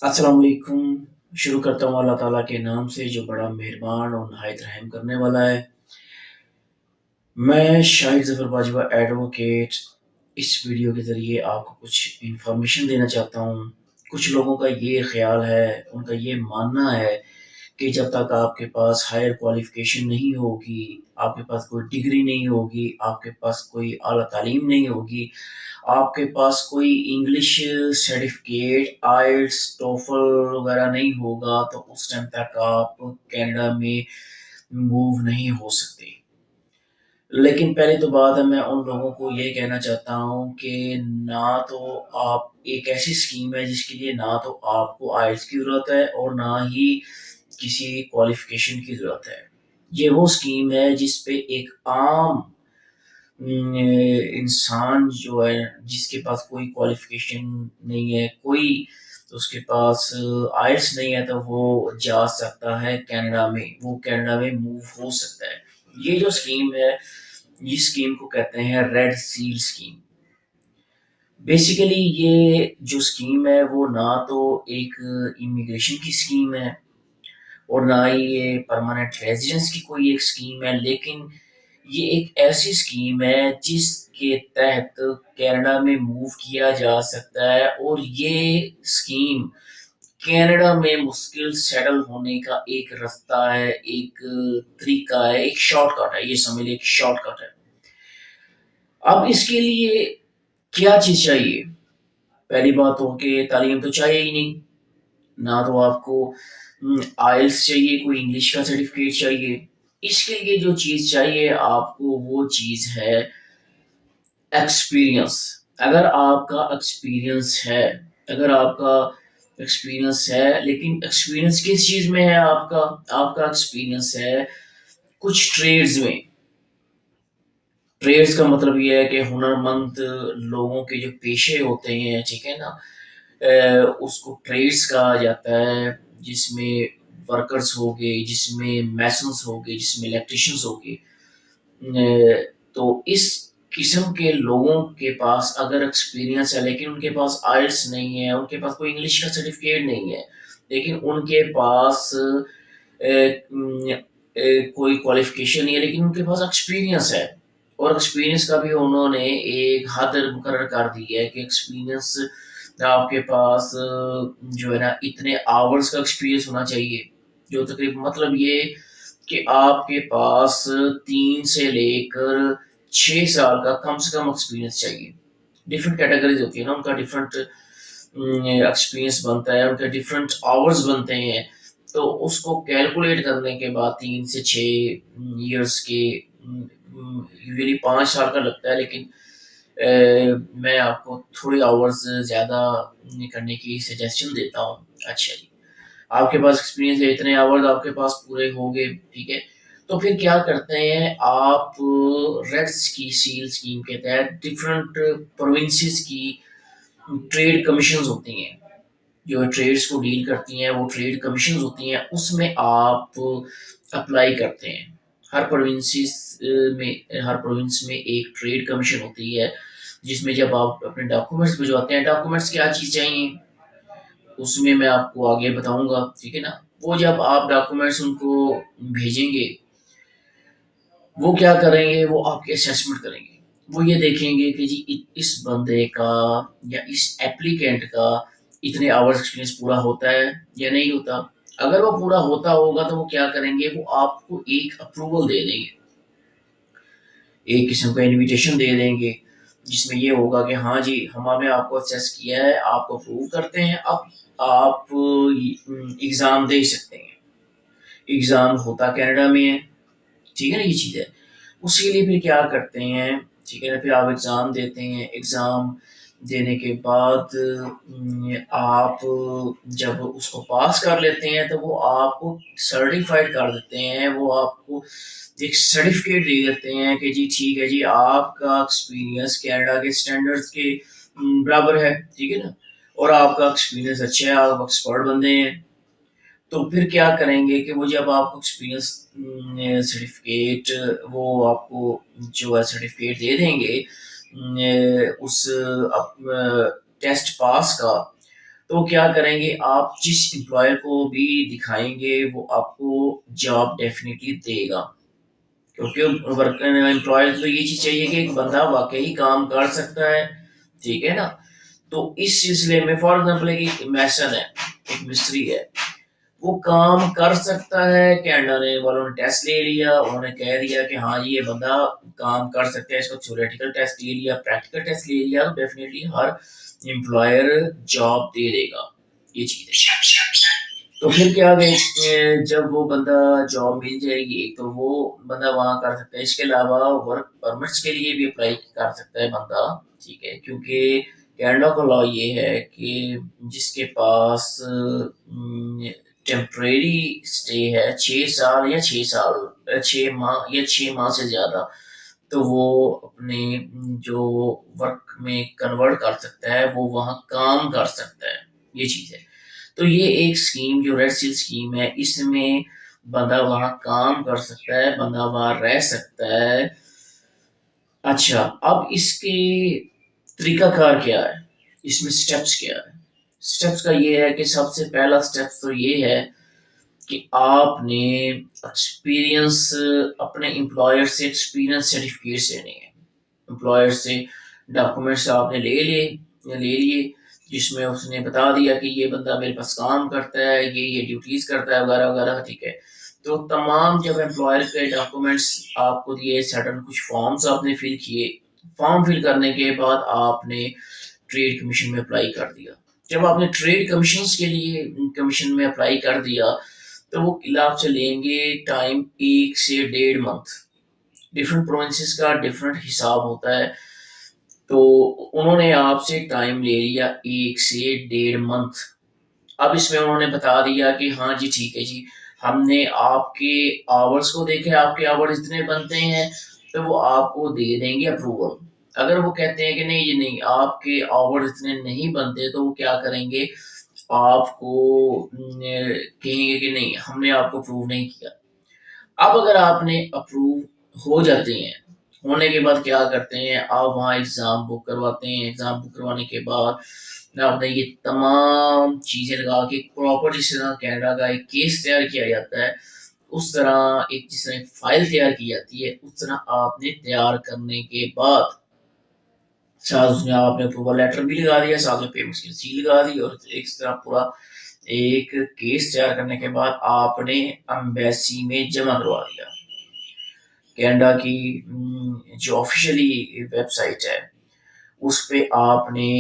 अस्सलाम वालेकुम। शुरू करता हूँ अल्लाह ताला के नाम से जो बड़ा मेहरबान और नहायत रहम करने वाला है। मैं शाहिद ज़फ़र बाजवा एडवोकेट इस वीडियो के ज़रिए आपको कुछ इन्फॉर्मेशन देना चाहता हूँ। कुछ लोगों का ये ख़्याल है, उनका ये मानना है कि जब तक आपके पास हायर क्वालिफ़िकेशन नहीं होगी, आपके पास कोई डिग्री नहीं होगी, आपके पास कोई आला तालीम नहीं होगी, आपके पास कोई इंग्लिश सर्टिफ़िकेट, आइल्स, टोफ़ल वग़ैरह नहीं होगा, तो उस टाइम तक आप कनाडा में मूव नहीं हो सकते। लेकिन पहली तो बात है मैं उन लोगों को ये कहना चाहता हूँ कि ना तो आप एक ऐसी स्कीम है जिसके लिए ना तो आपको आइल्स की ज़रूरत है और ना ही किसी क्वालिफ़िकेशन की ज़रूरत है। ये वो स्कीम है जिस पे एक आम इंसान जो है जिसके पास कोई क्वालिफ़िकेशन नहीं है, कोई उसके पास आइल्स नहीं है तो वो जा सकता है कनाडा में, वो कनाडा में मूव हो सकता है। ये जो स्कीम है, इस स्कीम को कहते हैं रेड सील स्कीम। बेसिकली ये जो स्कीम है वो ना तो एक इमिग्रेशन की स्कीम है और ना ही ये परमानेंट रेज़िडेंस की कोई एक स्कीम है, लेकिन ये एक ऐसी स्कीम है जिसके तहत कनाडा में मूव किया जा सकता है और ये स्कीम कनाडा में मुश्किल सेटल होने का एक रास्ता है, एक तरीका है, एक शॉर्टकट है, ये समझ लीजिए एक शॉर्टकट है। अब इसके लिए क्या चीज़ चाहिए? पहली बात तो कि तालीम तो चाहिए ही नहीं, ना तो आपको आइल्स चाहिए, कोई इंग्लिश का सर्टिफ़िकेट चाहिए। इसके लिए जो चीज़ चाहिए आपको वो चीज़ है एक्सपीरियंस। अगर आपका एक्सपीरियंस है अगर आपका एक्सपीरियंस है लेकिन एक्सपीरियंस किस चीज़ में है आपका? आपका एक्सपीरियंस है कुछ ट्रेड्स में। ट्रेड्स का मतलब ये है कि हुनरमंद लोगों के जो पेशे होते हैं, ठीक है ना? उसको ट्रेड्स कहा जाता है, जिसमें वर्कर्स हो गए, जिसमें मैसन्स हो गए, जिसमें इलेक्ट्रीशियंस हो गए। तो इस किस्म के लोगों के पास अगर एक्सपीरियंस है लेकिन उनके पास आइल्स नहीं है, उनके पास कोई इंग्लिश का सर्टिफ़िकेट नहीं है, लेकिन उनके पास कोई क्वालिफ़िकेशन नहीं है लेकिन उनके पास एक्सपीरियंस है और एक्सपीरियंस का भी उन्होंने एक हद मुकर्रर कर दी है कि एक्सपीरियंस आपके पास जो है ना इतने आवर्स का एक्सपीरियंस होना चाहिए, जो तकरीबन मतलब ये कि आपके पास 3 से लेकर 6 साल का कम से कम एक्सपीरियंस चाहिए। डिफरेंट कैटेगरीज़ होती है ना, उनका डिफरेंट एक्सपीरियंस बनता है, उनके डिफरेंट आवर्स बनते हैं। तो उसको कैलकुलेट करने के बाद 3 से 6 इयर्स के यूजुअली 5 साल का लगता है लेकिन मैं आपको थोड़ी आवर्स ज़्यादा करने की सजेशन देता हूँ। अच्छा जी। आपके पास एक्सपीरियंस है, इतने आवर्स आपके पास पूरे हो गए, ठीक है? तो फिर क्या करते हैं आप रेड्स की सील स्कीम के तहत डिफरेंट प्रोविंसेस की ट्रेड कमीशंस होती हैं, जो ट्रेड्स को डील करती हैं, वो ट्रेड कमीशंस होती हैं, उसमें आप अप्लाई करते हैं। हर प्रोविंसेस में हर प्रोविंस में एक ट्रेड कमीशन होती है, जिसमें जब आप अपने डॉक्यूमेंट्स भिजवाते हैं, डॉक्यूमेंट्स क्या चीज़ चाहिए? उसमें मैं आपको आगे बताऊँगा, ठीक है ना? वो जब आप डॉक्यूमेंट्स उनको भेजेंगे, वो क्या करेंगे, वो आपकी असेसमेंट करेंगे। वो ये देखेंगे कि जी इस बंदे का या इस एप्लीकेंट का इतने आवर्स एक्सपीरियंस पूरा होता है या नहीं होता। अगर वो पूरा होता होगा तो वो क्या करेंगे, वो आपको एक अप्रूवल दे देंगे। एक किस्म का इन्विटेशन दे देंगे, जिसमें ये होगा कि हाँ जी, हमने आपको असेस किया है, आपको अप्रूव करते हैं, अब आप एग्ज़ाम दे सकते हैं। एग्ज़ाम होता कनाडा में है, ठीक है ना ये चीज़ है। उसके लिए फिर क्या करते हैं, ठीक है ना, फिर आप एग्ज़ाम देते हैं, एग्ज़ाम देने के बाद आप जब उसको पास कर लेते हैं तो वो आपको सर्टिफ़ाइड कर देते हैं, वो आपको एक सर्टिफ़िकेट दे देते हैं कि जी ठीक है जी, आपका एक्सपीरियंस कनाडा के स्टैंडर्ड्स के बराबर है, ठीक है ना? और आपका एक्सपीरियंस अच्छा है, आप एक्सपर्ट बंदे हैं। तो फिर क्या करेंगे कि वो जब आपको एक्सपीरियंस सर्टिफ़िकेट वो आपको जो है सर्टिफ़िकेट दे देंगे उस टेस्ट पास का, تو کیا کریں گے آپ جس امپلائر کو بھی دکھائیں گے وہ آپ کو جاب ڈیفینیٹلی دے گا، کیونکہ امپلائر کو یہ چیز چاہیے کہ ایک بندہ واقعی کام کر سکتا ہے، ٹھیک ہے نا؟ تو اس سلسلے میں فار ایگزامپل ایک میسن ہے، ایک مستری ہے، وہ کام کر سکتا ہے، کینیڈا نے والوں نے ٹیسٹ لے لیا، انہوں نے کہہ دیا کہ ہاں یہ بندہ کام کر سکتا ہے، اس کو تھیوریٹیکل ٹیسٹ لے لیا، پریکٹیکل ٹیسٹ لے لیا، تو ڈیفینیٹلی ہر امپلائر جاب دے دے گا، یہ چیز ہے۔ تو پھر کیا کہ جب وہ بندہ جاب مل جائے گی تو وہ بندہ وہاں کر سکتا ہے، اس کے علاوہ ورک پرمٹس کے لیے بھی اپلائی کر سکتا ہے بندہ، ٹھیک ہے، کیونکہ کینیڈا کا لا یہ ہے کہ جس کے پاس ٹیمپریری اسٹے ہے 6 سال یا 6 سال 6 ماہ یا 6 ماہ سے زیادہ، تو وہ اپنے جو ورک میں کنورٹ کر سکتا ہے، وہ وہاں کام کر سکتا ہے، یہ چیز ہے۔ تو یہ ایک اسکیم جو ریڈ سیل اسکیم ہے، اس میں بندہ وہاں کام کر سکتا ہے، بندہ وہاں رہ سکتا ہے۔ اچھا، اب اس کے طریقہ کار کیا ہے، اس میں سٹیپس کیا ہے؟ سٹیپس کا یہ ہے کہ سب سے پہلا سٹیپ تو یہ ہے کہ آپ نے ایکسپیرینس اپنے امپلائر سے ایکسپیرینس سرٹیفکیٹ لینے ہیں، امپلائر سے ڈاکومنٹس آپ نے لے لیے جس میں اس نے بتا دیا کہ یہ بندہ میرے پاس کام کرتا ہے، یہ ڈیوٹیز کرتا ہے وغیرہ وغیرہ، ٹھیک ہے۔ تو تمام جب امپلائر کے ڈاکومنٹس آپ کو دیے، سڈن کچھ فارمس آپ نے فل کیے، فارم فل کرنے کے بعد آپ نے ٹریڈ کمیشن میں اپلائی کر دیا۔ جب آپ نے ٹریڈ کمیشنز کے لیے کمیشن میں اپلائی کر دیا تو وہ آپ سے لیں گے ٹائم 1 سے 1.5 منتھ، ڈفرینٹ پروونسز کا ڈفرینٹ حساب ہوتا ہے، تو انہوں نے آپ سے ٹائم لے لیا 1 سے 1.5 منتھ۔ اب اس میں انہوں نے بتا دیا کہ ہاں جی ٹھیک ہے جی، ہم نے آپ کے آورس کو دیکھے، آپ کے آورس اتنے بنتے ہیں، تو وہ آپ کو دے دیں گے اپروول۔ اگر وہ کہتے ہیں کہ نہیں یہ نہیں، آپ کے آورس اتنے نہیں بنتے، تو وہ کیا کریں گے، آپ کو کہیں گے کہ نہیں ہم نے آپ کو اپروو نہیں کیا۔ اب اگر آپ نے اپروو ہو جاتے ہیں، ہونے کے بعد کیا کرتے ہیں، آپ وہاں ایگزام بک کرواتے ہیں، ایگزام بک کروانے کے بعد آپ نے یہ تمام چیزیں لگا کے پراپر جس طرح کینیڈا کا ایک کیس تیار کیا جاتا ہے، اس طرح ایک جس طرح ایک فائل تیار کی جاتی ہے، اس طرح آپ نے تیار کرنے کے بعد ساتھ اس میں آپ نے اپروول لیٹر بھی لگا دیا، ساتھ میں پیمنٹس کی رسید لگا دی، اور ایک طرح پورا ایک کیس تیار کرنے کے بعد آپ نے امبیسی میں جمع کروا دیا۔ کینیڈا کی جو آفیشلی ویب سائٹ ہے اس پہ آپ نے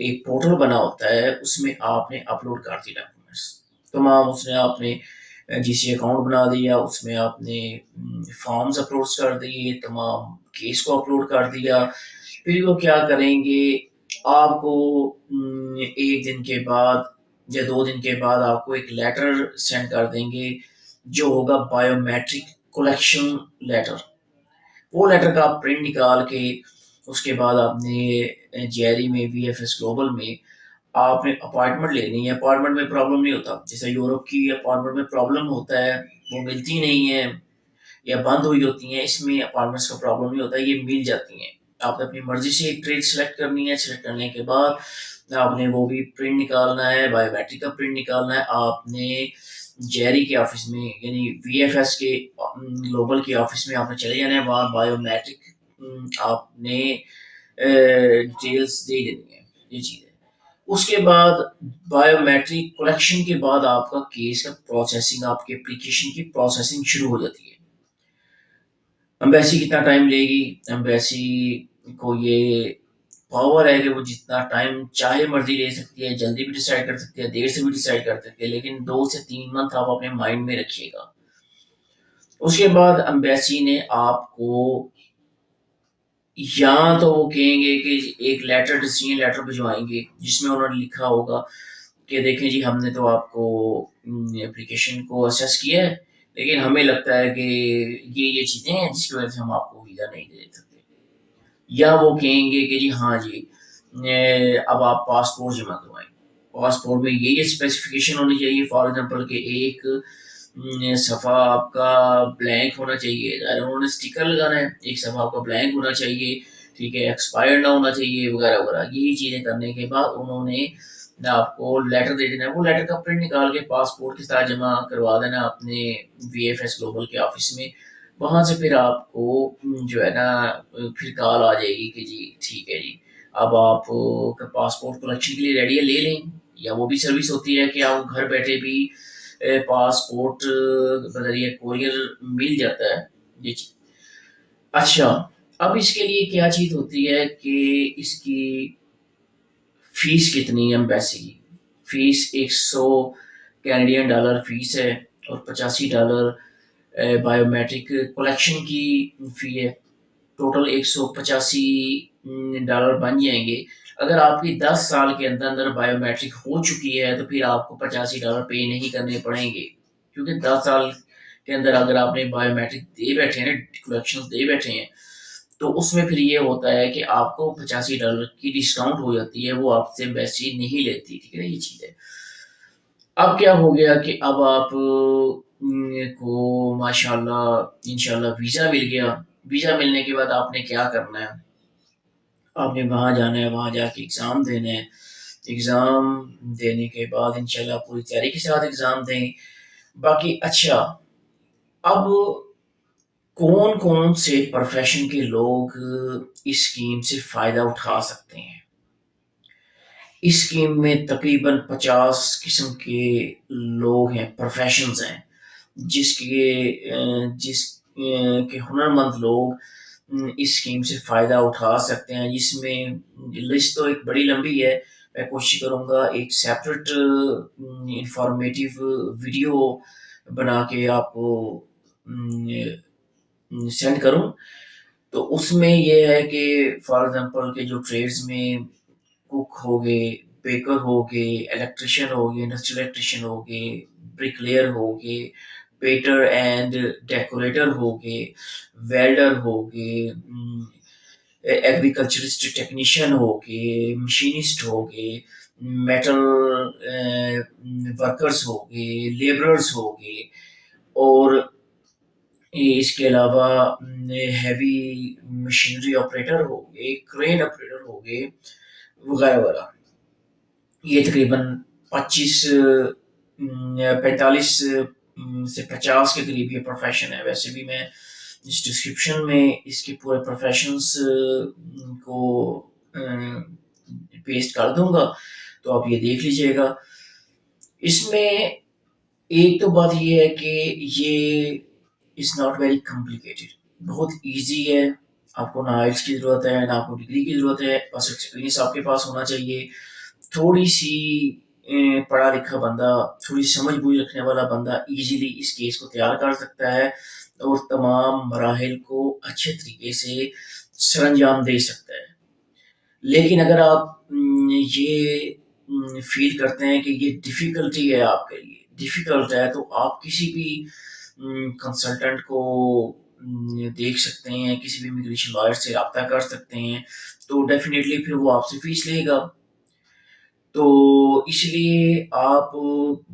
ایک پورٹل بنا ہوتا ہے، اس میں آپ نے اپلوڈ کر دی ڈاکومنٹس تمام، اس میں آپ نے جی سی اکاؤنٹ بنا دیا، اس میں آپ نے فارمز اپلوڈ کر دیے، تمام کیس کو اپلوڈ کر دیا۔ پھر وہ کیا کریں گے، آپ کو 1 دن کے بعد یا 2 دن کے بعد آپ کو ایک لیٹر سینڈ کر دیں گے جو ہوگا بایو میٹرک کلیکشن لیٹر۔ وہ لیٹر کا آپ پرنٹ نکال کے اس کے بعد آپ نے جیری میں وی ایف ایس گلوبل میں آپ نے اپارٹمنٹ لینی ہے۔ اپارٹمنٹ میں پرابلم نہیں ہوتا، جیسے یورپ کی اپارٹمنٹ میں پرابلم ہوتا ہے، وہ ملتی نہیں ہے یا بند ہوئی ہوتی ہیں، اس میں اپارٹمنٹس کا پرابلم نہیں ہوتا، یہ مل جاتی ہیں۔ آپ نے اپنی مرضی سے ایک ٹریڈ سلیکٹ کرنی ہے، سلیکٹ کرنے کے بعد آپ نے وہ بھی پرنٹ نکالنا ہے، بایو میٹرک کا پرنٹ نکالنا ہے، آپ نے جیری کے آفس میں یعنی وی ایف ایس کے گلوبل کے آفس میں آپ نے چلے جانا ہے، وہاں بایو میٹرک آپ نے ڈیٹیلز دے دینی ہے، یہ چیز ہے۔ اس کے بعد بایو میٹرک کلیکشن کے بعد آپ کا کیس کا پروسیسنگ، آپ کے اپلیکیشن کی پروسیسنگ شروع ہو جاتی ہے۔ امبیسی کتنا ٹائم لے گی، امبیسی کو یہ پاور ہے کہ وہ جتنا ٹائم چاہے مرضی لے سکتی ہے، جلدی بھی ڈیسائیڈ کر سکتی ہے، دیر سے بھی ڈیسائیڈ کر سکتی ہے، لیکن 2 سے 3 منتھ آپ اپنے مائنڈ میں رکھیے گا۔ اس کے بعد امبیسی نے آپ کو یا تو وہ کہیں گے کہ ایک لیٹر ڈیسیژن لیٹر بھجوائیں گے جس میں انہوں نے لکھا ہوگا کہ دیکھیں جی ہم نے تو آپ کو اپلیکیشن کو اسیس کیا ہے، لیکن ہمیں لگتا ہے کہ یہ چیزیں ہیں جس کی وجہ سے ہم آپ کو ویزا نہیں دے سکتے۔ یا وہ کہیں گے کہ جی ہاں جی اب آپ پاسپورٹ جمع کروائیں، پاسپورٹ میں یہ اسپیسیفکیشن ہونی چاہیے، فار ایگزامپل کہ ایک صفحہ آپ کا بلینک ہونا چاہیے، اگر انہوں نے اسٹیکر لگانا ہے ایک صفحہ آپ کا بلینک ہونا چاہیے، ठीक है, एक्सपायर ना होना चाहिए वगैरह वगैरह। यही चीज़ें करने के बाद उन्होंने आपको लेटर दे देना है, वो लेटर का प्रिंट निकाल के पासपोर्ट के साथ जमा करवा देना अपने वीएफएस ग्लोबल के ऑफिस में। वहाँ से फिर आपको जो है ना फिर कॉल आ जाएगी कि जी ठीक है जी, अब आप का पासपोर्ट कलेक्शन के लिए रेडी है, ले लें। या वो भी सर्विस होती है कि आप घर बैठे भी पासपोर्ट बजरिए कोरियर मिल जाता है। ये चीज़ अच्छा, अब इसके लिए क्या चीज़ होती है कि इसकी फीस कितनी है एम्बेसी की? फीस 100 कैनेडियन डॉलर फीस है और $85 बायोमेट्रिक कलेक्शन की फ़ी है। टोटल 185 डॉलर बन जाएँगे। अगर आपकी 10 साल के अंदर-अंदर बायोमेट्रिक हो चुकी है, तो फिर आपको $85 पे नहीं करने पड़ेंगे। क्योंकि 10 साल के अंदर अगर आपने बायोमेट्रिक दे बैठे हैं ना, कलेक्शंस दे बैठे हैं, तो उसमें फिर ये होता है कि आपको $85 की डिस्काउंट हो जाती है, वो आपसे एम्बेसी नहीं लेती, ठीक है ना? ये चीज़ है। अब क्या हो गया कि अब आप को माशाल्लाह इंशाल्लाह वीज़ा मिल गया। वीज़ा मिलने के बाद आपने क्या करना है? आपने वहाँ जाना है, वहाँ जाके एग्ज़ाम देना है। एग्ज़ाम देने के बाद इंशाल्लाह पूरी तैयारी के साथ एग्ज़ाम दें। बाकी अच्छा, अब कौन-कौन से प्रोफ़ेशन के लोग इस स्कीम से फ़ायदा उठा सकते हैं? इस स्कीम में तकरीबन 50 किस्म के लोग हैं, प्रोफ़ेशंस हैं, के हुनरमंद लोग इस स्कीम से फ़ायदा उठा सकते हैं, जिसमें लिस्ट तो एक बड़ी लंबी है। मैं कोशिश करूँगा एक सेपरेट इन्फॉर्मेटिव वीडियो बना के आपको सेंड करूँ। तो उसमें ये है कि फॉर एग्ज़ाम्पल के जो ट्रेड्स में कुक हो गए, बेकर हो गए, इलेक्ट्रीशियन हो गए, इंडस्ट्रियल इलेक्ट्रीशियन हो गए, ब्रिकलेयर हो गए, पेंटर एंड डेकोरेटर हो गए, वेल्डर हो गए, एग्रीकल्चरिस्ट टेक्नीशियन हो गए, मशीनिस्ट हो गए, मेटल वर्कर्स हो गए, लेबरर्स हो गए और इसके अलावा हैवी मशीनरी ऑपरेटर हो गए, क्रेन ऑपरेटर हो गए, वगैरह वगैरह। ये तकरीबन 25 45 से 50 के करीब ये प्रोफेशन है। वैसे भी मैं इस डिस्क्रिप्शन में इसके पूरे प्रोफेशंस को पेस्ट कर दूंगा, तो आप ये देख लीजिएगा। इसमें एक तो बात ये है कि ये इज़ नॉट वेरी कॉम्प्लिकेटेड, बहुत ईज़ी है। आपको ना आइल्स की ज़रूरत है, ना आपको डिग्री की ज़रूरत है, बस एक्सपीरियंस आपके पास होना चाहिए। थोड़ी-सी पढ़ा लिखा बंदा, थोड़ी समझ-बूझ रखने वाला बंदा ईज़िली इस केस को तैयार कर सकता है और तमाम मराहिल को अच्छे तरीके से सरअंजाम दे सकता है। लेकिन अगर आप ये फ़ील करते हैं कि ये डिफ़िकल्टी है आपके लिए, डिफ़िकल्ट है, तो आप किसी भी कंसल्टेंट को देख सकते हैं, किसी भी इमिग्रेशन लॉयर से राब्ता कर सकते हैं, तो डेफ़िनेटली फिर वो आपसे फ़ीस लेगा। तो इसलिए आप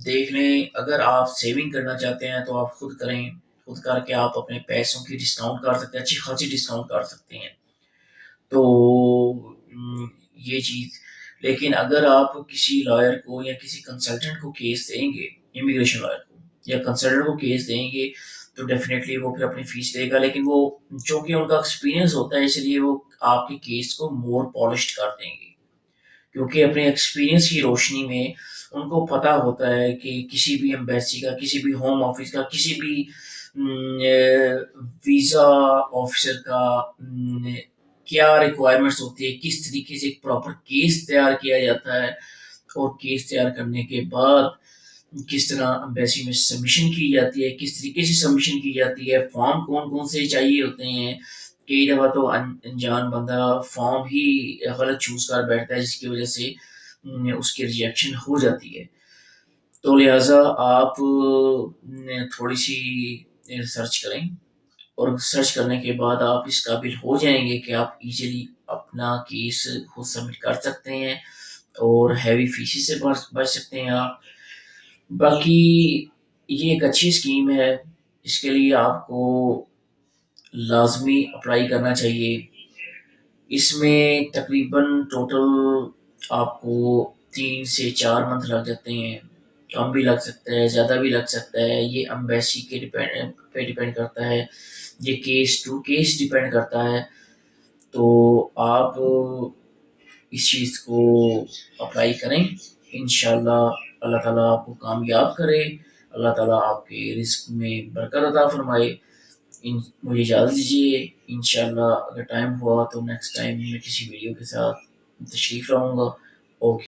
देख लें, अगर आप सेविंग करना चाहते हैं तो आप खुद करें, खुद करके आप अपने पैसों की डिस्काउंट कर सकते हैं, अच्छी खासी डिस्काउंट कर सकते हैं। तो ये चीज़, लेकिन अगर आप किसी लॉयर को या किसी कंसल्टेंट को केस देंगे, इमिग्रेशन लॉयर को या कंसल्टेंट को केस देंगे, तो डेफ़िनेटली वो फिर अपनी फ़ीस लेगा, लेकिन वो चूँकि उनका एक्सपीरियंस होता है, इसलिए वो आपके केस को मोर पॉलिश्ड कर देंगे। क्योंकि अपने एक्सपीरियंस की रोशनी में उनको पता होता है कि किसी भी एम्बेसी का, किसी भी होम ऑफिस का, किसी भी वीज़ा ऑफिसर का क्या रिक्वायरमेंट्स होती है, किस तरीके से एक प्रॉपर केस तैयार किया जाता है और केस तैयार करने के बाद किस तरह एम्बेसी में सबमिशन की जाती है, किस तरीके से सबमिशन की जाती है, फॉर्म कौन-कौन से चाहिए होते हैं। कई दफ़ा तो अनजान बंदा फॉर्म ही गलत चूज़ कर बैठता है, जिसकी वज़ह से उसकी रिजेक्शन हो जाती है। तो लिहाज़ा आप थोड़ी-सी रिसर्च करें और सर्च करने के बाद आप इस काबिल हो जाएँगे कि आप ईज़िली अपना केस खुद सबमिट कर सकते हैं और हैवी फीसेस से बच बच सकते हैं आप। बाकी ये एक अच्छी स्कीम है, इसके लिए आपको लाज़मी अप्लाई करना चाहिए। اس میں تقریباً ٹوٹل آپ کو 3 سے 4 منتھ لگ جاتے ہیں، کم بھی لگ سکتا ہے، زیادہ بھی لگ سکتا ہے، یہ امبیسی کے پہ ڈپینڈ کرتا ہے، یہ کیس ٹو کیس ڈپینڈ کرتا ہے۔ تو آپ اس چیز کو اپلائی کریں، انشاءاللہ اللہ تعالیٰ آپ کو کامیاب کرے، اللہ تعالیٰ آپ کے رزق میں برکت عطا فرمائے۔ مجھے اجازت دیجیے، انشاءاللہ اگر ٹائم ہوا تو نیکسٹ ٹائم میں کسی ویڈیو کے ساتھ تشریف لاؤں گا۔ اوکے۔